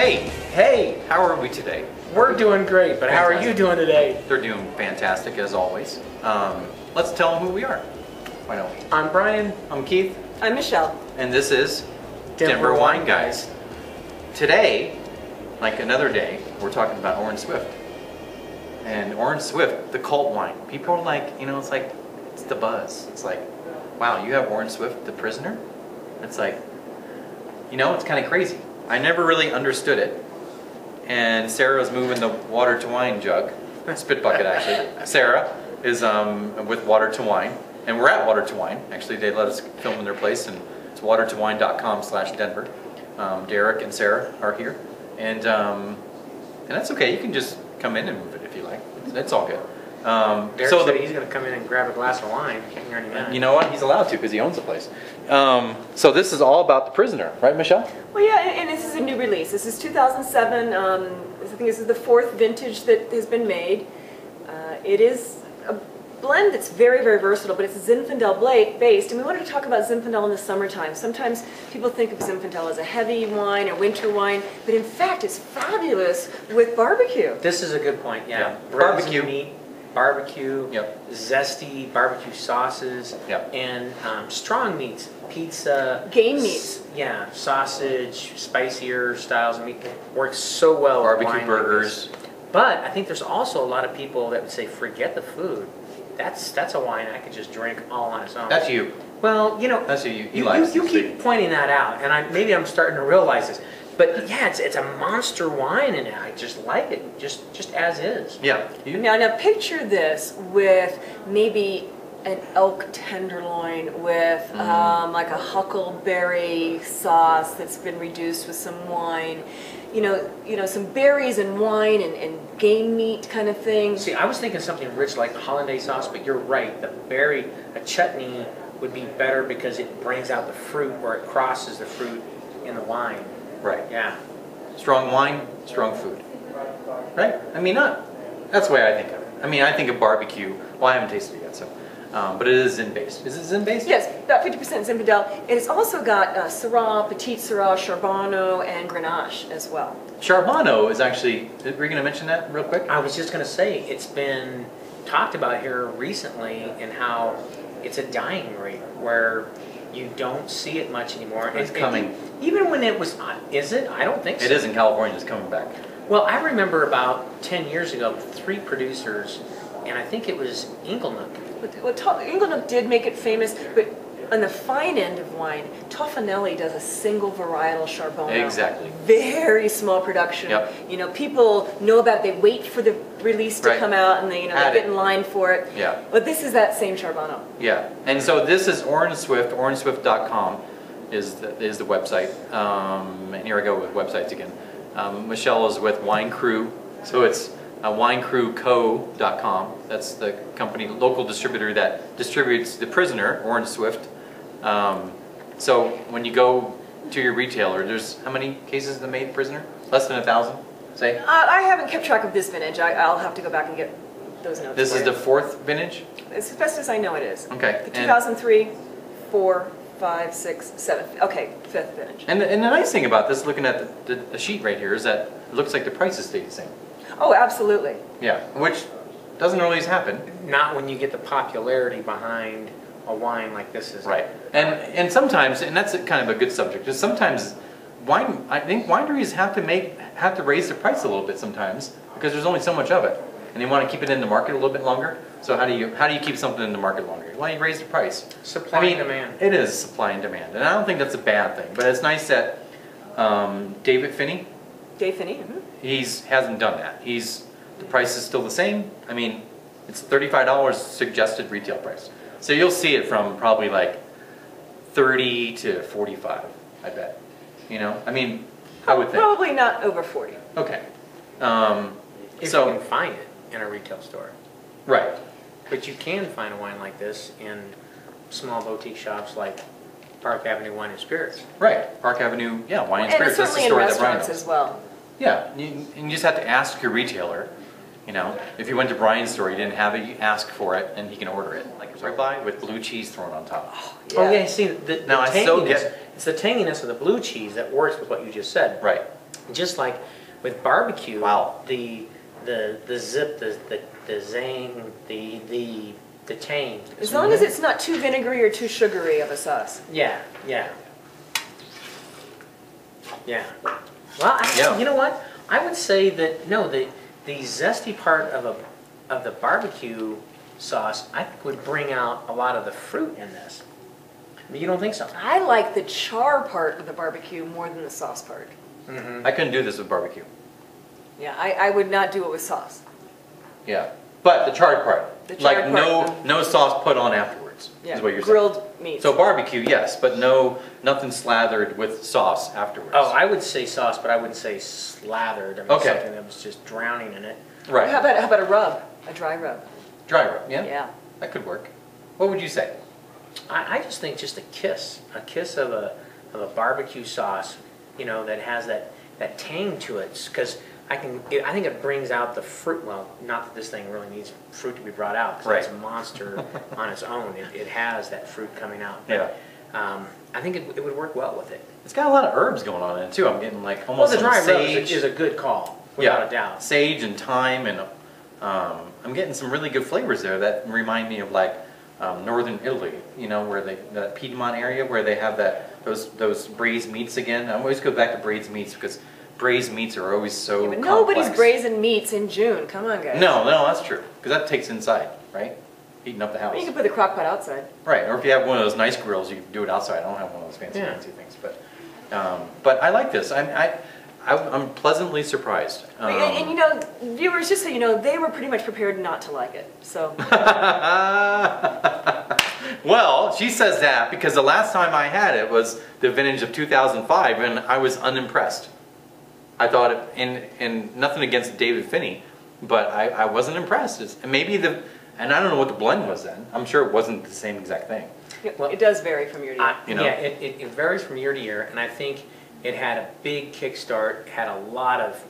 Hey, how are we today? We're doing great, but how are you doing today? They're doing fantastic as always. Let's tell them who we are. Why don't we? I'm Brian. I'm Keith. I'm Michelle. And this is Denver Wine Guys. Today, like another day, we're talking about Orange Swift. And Orange Swift, the cult wine. People are like, it's the buzz. It's like, wow, you have Orange Swift, the prisoner? It's like, it's kind of crazy. I never really understood it. And Sarah's moving the water to wine jug, spit bucket actually. Sarah is with Water to Wine, and we're at Water to Wine. Actually, they let us film in their place, and it's watertowine.com/Denver. Derek and Sarah are here, and that's okay. You can just come in and move it if you like. It's all good. Derek said he's going to come in and grab a glass of wine. You know what? He's allowed to because he owns the place. So this is all about the prisoner, right, Michelle? Well, yeah, and this is a new release. This is 2007. I think this is the 4th vintage that has been made. It is a blend that's very, very versatile, but it's Zinfandel based. And we wanted to talk about Zinfandel in the summertime. Sometimes people think of Zinfandel as a heavy wine or winter wine, but in fact it's fabulous with barbecue. This is a good point, yeah. Barbecue meat, barbecue, Yep. Zesty barbecue sauces, Yep. and strong meats, pizza. Game meats. Yeah, sausage, spicier styles of meat. Works so well with Barbecue wine burgers. like this. But I think there's also a lot of people that would say, forget the food. That's a wine I could just drink all on its own. That's you. Well, That's who you like. You keep pointing that out, and maybe I'm starting to realize this. But yeah, it's a monster wine, and I just like it, just as is. Yeah. Now picture this with maybe an elk tenderloin with like a huckleberry sauce that's been reduced with some wine. Some berries and wine and game meat kind of thing. See, I was thinking something rich like hollandaise sauce, but you're right. A chutney would be better because it brings out the fruit, or it crosses the fruit in the wine. Right. Yeah. Strong wine, strong food. Right? That's the way I think of it. I think of barbecue. Well, I haven't tasted it yet, so. But it is Zin-based. Is it Zin-based? Yes, about 50% Zinfandel. And it's also got Syrah, Petite Sirah, Charbono, and Grenache as well. Charbono is actually, were you going to mention that real quick? I was just going to say, it's been talked about here recently and how it's a dying rate where you don't see it much anymore. It's coming. Even when it was, is it? I don't think so. It is in California. It's coming back. Well, I remember about 10 years ago, 3 producers, and I think it was Inglenook. Well, Inglenook did make it famous, but on the fine end of wine, Toffanelli does a single varietal Charbono. Exactly. Very small production. Yep. People know about it. They wait for the release to come out, and they get in line for it. Yeah. But this is that same Charbono. Yeah. And so this is Orange Swift. OrangeSwift.com is the website. And here I go with websites again. Michelle is with Wine Crew, so it's winecrewco.com. That's the company, local distributor that distributes the prisoner, Orange Swift. So when you go to your retailer, there's how many cases of the made prisoner? Less than 1,000, say? I haven't kept track of this vintage. I'll have to go back and get those notes. This is the 4th vintage? As best as I know it is. Okay. The 2003, 4, 5, 6, 7. Okay, 5th vintage. And the nice thing about this, looking at the sheet right here, is that it looks like the prices stay the same. Oh, absolutely. Yeah, which doesn't always happen. Not when you get the popularity behind a wine like this is. Right. And sometimes, and that's kind of a good subject, is sometimes I think wineries have to raise the price a little bit sometimes because there's only so much of it. And they want to keep it in the market a little bit longer. So how do you keep something in the market longer? Well, you raise the price. Supply and demand. It is supply and demand. And I don't think that's a bad thing. But it's nice that Dave Finney, he hasn't done that. The price is still the same. It's $35 suggested retail price. So you'll see it from probably like 30 to 45, I bet. I would think. Probably not over 40. Okay. If you can find it in a retail store. Right. But you can find a wine like this in small boutique shops like Park Avenue Wine and Spirits. Right. Park Avenue, yeah, Wine and Spirits. And certainly in restaurants as well. Yeah, and you just have to ask your retailer. If you went to Brian's store, you didn't have it, you ask for it, and he can order it. Like ribeye with blue cheese thrown on top. Oh yeah, see, the now I still tanginess, it's the tanginess of the blue cheese that works with what you just said. Right. just like with barbecue, Wow. the zip, the zing, the tang. As long as it's not too vinegary or too sugary of a sauce. Yeah. Well, actually, you know what? I would say that no, the zesty part of the barbecue sauce, I think would bring out a lot of the fruit in this. But you don't think so? I like the char part of the barbecue more than the sauce part. I couldn't do this with barbecue. Yeah, I would not do it with sauce. Yeah, but the charred part, The like charred part, no sauce put on afterwards, Yeah, is what you're grilled saying. meats. So barbecue, yes, but nothing slathered with sauce afterwards. Oh, I would say sauce, but I wouldn't say slathered. I mean, Okay. something that was just drowning in it. right. How about a rub? A dry rub? Dry rub? Yeah, Yeah. that could work. What would you say? I just think just a kiss of a barbecue sauce, you know, that has that tang to it, because I think it brings out the fruit. Well, not that this thing really needs fruit to be brought out, because it's a monster on its own. It has that fruit coming out. But, I think it would work well with it. It's got a lot of herbs going on in it too. I'm getting like Well, almost the dry some rub sage. is a good call, without a doubt. Sage and thyme, and I'm getting some really good flavors there that remind me of like northern Italy. You know, where that Piedmont area where they have those braised meats again. I always go back to braised meats because braised meats are always so But complex. nobody's braising meats in June. Come on, guys. No, that's true. Because that takes inside, right? Heating up the house. You can put the crock pot outside. Right, or if you have one of those nice grills, you can do it outside. I don't have one of those fancy things, but I like this. I'm pleasantly surprised. And you know, viewers, just so you know, they were pretty much prepared not to like it. So. Well, she says that because the last time I had it was the vintage of 2005, and I was unimpressed. I thought it, and nothing against David Finney, but I wasn't impressed. And maybe and I don't know what the blend was then. I'm sure it wasn't the same exact thing. It does vary from year to year. You know? Yeah, it varies from year to year, and I think it had a big kickstart, had a lot of,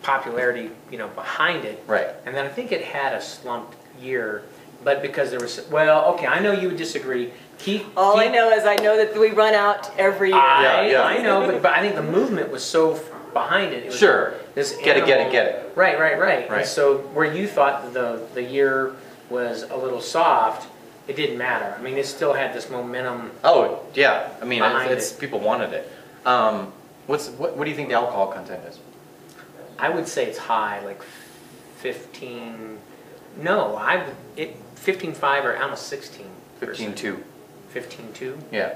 popularity, behind it. Right. And then I think it had a slumped year, but because there was, well, okay, I know you would disagree. I know is I know that we run out every year. Yeah. I know, but I think the movement was so behind it. It was Sure. This Get animal, it. Right. And so where you thought the year was a little soft, it didn't matter. I mean, it still had this momentum. Oh yeah, I mean, Behind people wanted it. What do you think the alcohol content is? I would say it's high, like 15. No, 15.5 or almost 16. 15.2. 15.2. Yeah.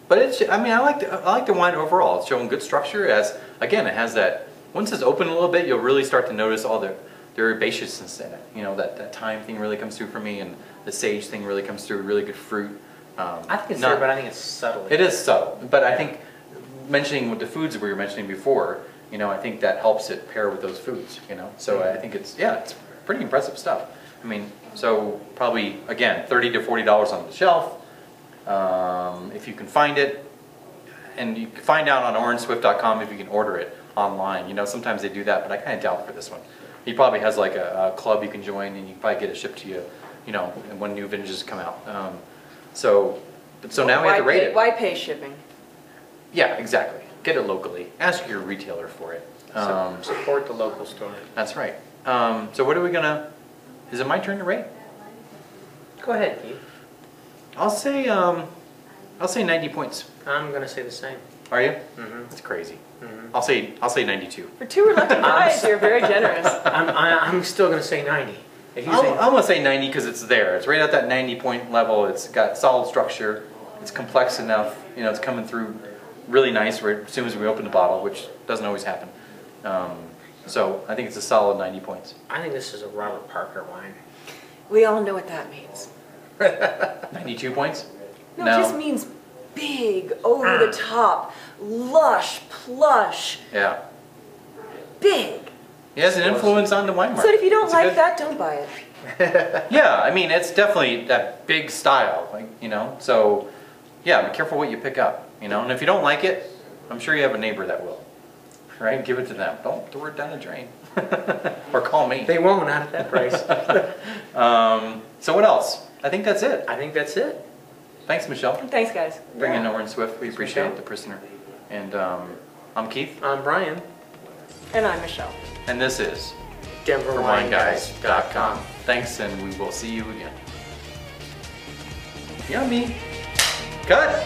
But I like the wine overall. It's showing good structure. It has that. Once it's open a little bit, you'll really start to notice all the herbaceousness in it. You know, that thyme thing really comes through for me, and the sage thing really comes through. Really good fruit. I think it's there, but I think it's subtle. It is subtle, but I think mentioning with the foods we were mentioning before, I think that helps it pair with those foods. So I think it's pretty impressive stuff. I mean, so probably again $30 to $40 on the shelf. If you can find it, and you can find out on orangeswift.com if you can order it online. Sometimes they do that, but I kind of doubt for this one. He probably has like a club you can join, and you can probably get it shipped to you, when new vintages come out. So now we have to rate it. Why pay shipping? Yeah, exactly. Get it locally. Ask your retailer for it. Support the local store. That's right. So what are we gonna? Is it my turn to rate? Go ahead, Keith. I'll say 90 points. I'm gonna say the same. Are you? Mm-hmm. That's crazy. Mm-hmm. I'll say 92. For two reluctant guys, you're very generous. I'm still gonna say 90. If you I'm say gonna say 90 because it's there. It's right at that 90-point level. It's got solid structure. It's complex enough. It's coming through really nice as soon as we open the bottle, which doesn't always happen. So I think it's a solid 90 points. I think this is a Robert Parker wine. We all know what that means. 92 points? No, it just means big, over the top, lush, plush, Yeah. big. It has an influence on the wine market. So if you don't like that, don't buy it. Yeah, I mean, it's definitely that big style, so yeah, be careful what you pick up, and if you don't like it, I'm sure you have a neighbor that will, right? Give it to them. Don't throw it down the drain. Or call me. They won't, not at that price. So what else? I think that's it. I think that's it. Thanks, Michelle. Thanks, guys. Bringing Orange Swift. We Thanks, appreciate Michelle. it, the prisoner. And I'm Keith. I'm Brian. And I'm Michelle. And this is DenverWineGuys.com. Thanks, and we will see you again. Yummy. Cut.